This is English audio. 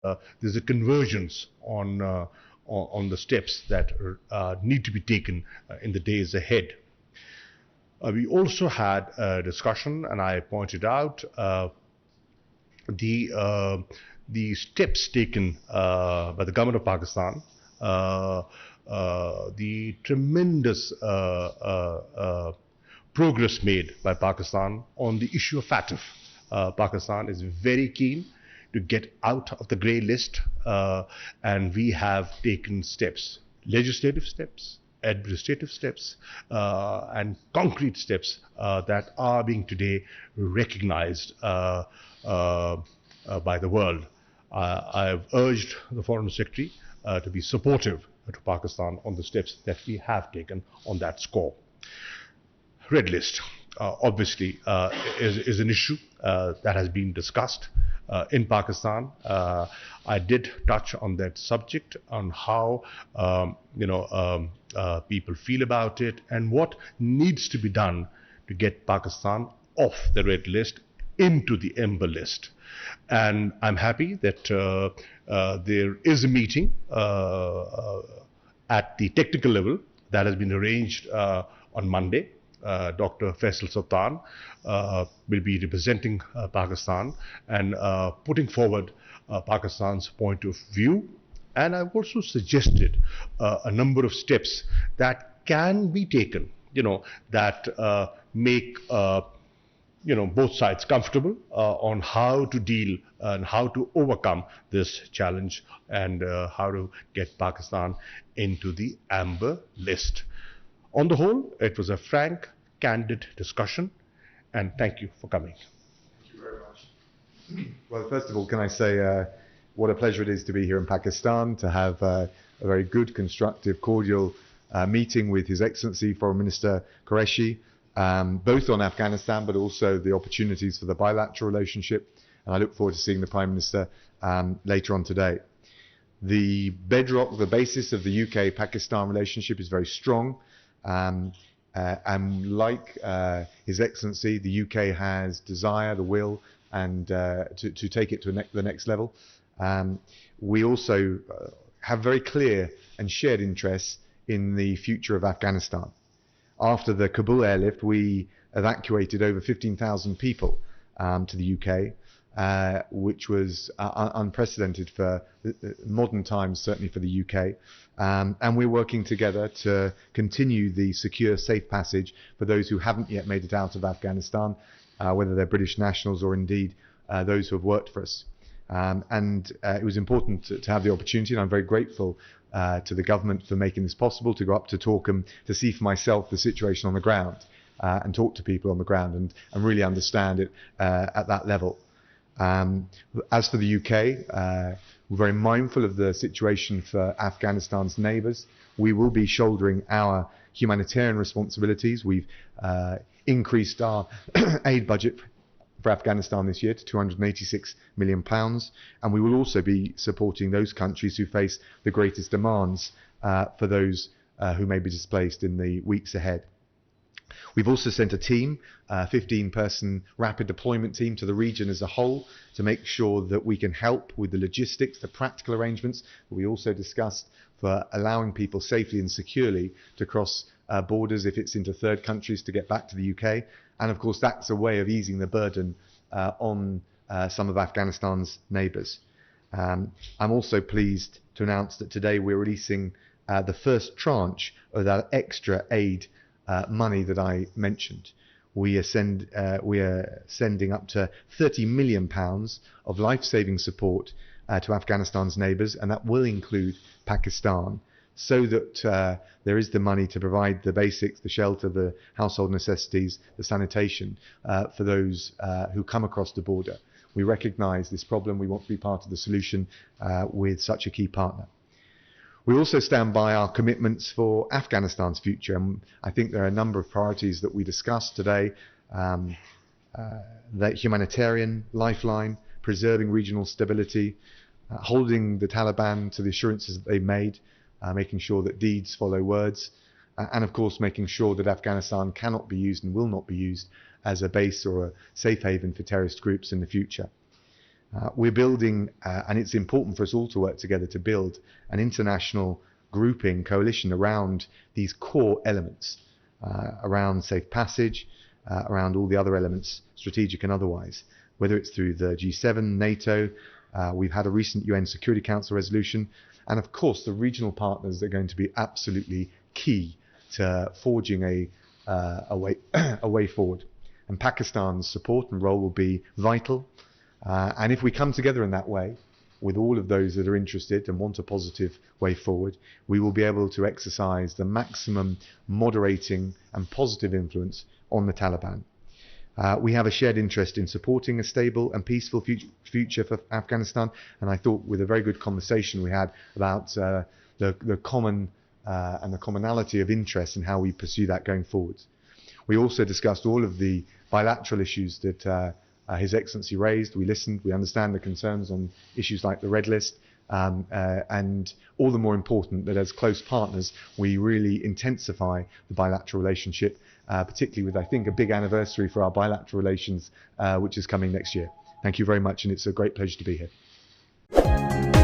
there's a convergence on the steps that need to be taken in the days ahead. We also had a discussion, and I pointed out the steps taken by the government of Pakistan, the tremendous progress made by Pakistan on the issue of FATF. Pakistan is very keen to get out of the grey list, and we have taken steps, legislative steps, administrative steps, and concrete steps that are being today recognized by the world. I have urged the Foreign Secretary to be supportive to Pakistan on the steps that we have taken on that score. Red list, obviously, is an issue that has been discussed in Pakistan. I did touch on that subject, on how people feel about it and what needs to be done to get Pakistan off the red list into the amber list. And I'm happy that there is a meeting at the technical level that has been arranged on Monday. Dr. Faisal Sultan will be representing Pakistan and putting forward Pakistan's point of view. And I've also suggested a number of steps that can be taken, that make both sides comfortable on how to deal and how to overcome this challenge, and how to get Pakistan into the amber list. On the whole, it was a frank, candid discussion, and thank you for coming. Thank you very much. Well, first of all, can I say what a pleasure it is to be here in Pakistan, to have a very good, constructive, cordial meeting with His Excellency Foreign Minister Qureshi, both on Afghanistan, but also the opportunities for the bilateral relationship. And I look forward to seeing the Prime Minister later on today. The bedrock, the basis of the UK-Pakistan relationship is very strong. And like His Excellency, the UK has desire, the will, and to take it to the next level. We also have very clear and shared interests in the future of Afghanistan. After the Kabul airlift, we evacuated over 15,000 people to the UK, which was unprecedented for modern times, certainly for the UK. And we're working together to continue the secure, safe passage for those who haven't yet made it out of Afghanistan, whether they're British nationals or indeed those who have worked for us. It was important to have the opportunity, and I'm very grateful to the government for making this possible, to go up to Torkham to see for myself the situation on the ground and talk to people on the ground and really understand it at that level. As for the UK, we're very mindful of the situation for Afghanistan's neighbours. We will be shouldering our humanitarian responsibilities. We've increased our aid budget for Afghanistan this year to £286 million, and we will also be supporting those countries who face the greatest demands for those who may be displaced in the weeks ahead. We've also sent a team, a 15-person rapid deployment team, to the region as a whole to make sure that we can help with the logistics, the practical arrangements that we also discussed for allowing people safely and securely to cross borders if it's into third countries to get back to the UK. And of course, that's a way of easing the burden on some of Afghanistan's neighbours. I'm also pleased to announce that today we're releasing the first tranche of that extra aid money that I mentioned. We are sending up to £30 million of life-saving support to Afghanistan's neighbours, and that will include Pakistan, so that there is the money to provide the basics, the shelter, the household necessities, the sanitation for those who come across the border. We recognise this problem. We want to be part of the solution with such a key partner. We also stand by our commitments for Afghanistan's future, and I think there are a number of priorities that we discussed today. The humanitarian lifeline, preserving regional stability, holding the Taliban to the assurances that they've made, making sure that deeds follow words, and of course making sure that Afghanistan cannot be used and will not be used as a base or a safe haven for terrorist groups in the future. We're building, and it's important for us all to work together to build an international grouping, coalition around these core elements, around safe passage, around all the other elements, strategic and otherwise, whether it's through the G7, NATO, we've had a recent UN Security Council resolution, and of course the regional partners are going to be absolutely key to forging a way forward. And Pakistan's support and role will be vital. And if we come together in that way, with all of those that are interested and want a positive way forward, we will be able to exercise the maximum moderating and positive influence on the Taliban. We have a shared interest in supporting a stable and peaceful future for Afghanistan, and I thought with a very good conversation we had about the common and the commonality of interest in how we pursue that going forwards. We also discussed all of the bilateral issues that His Excellency raised. We listened, we understand the concerns on issues like the Red List, and all the more important that as close partners we really intensify the bilateral relationship, particularly with, I think, a big anniversary for our bilateral relations which is coming next year. Thank you very much, and it's a great pleasure to be here.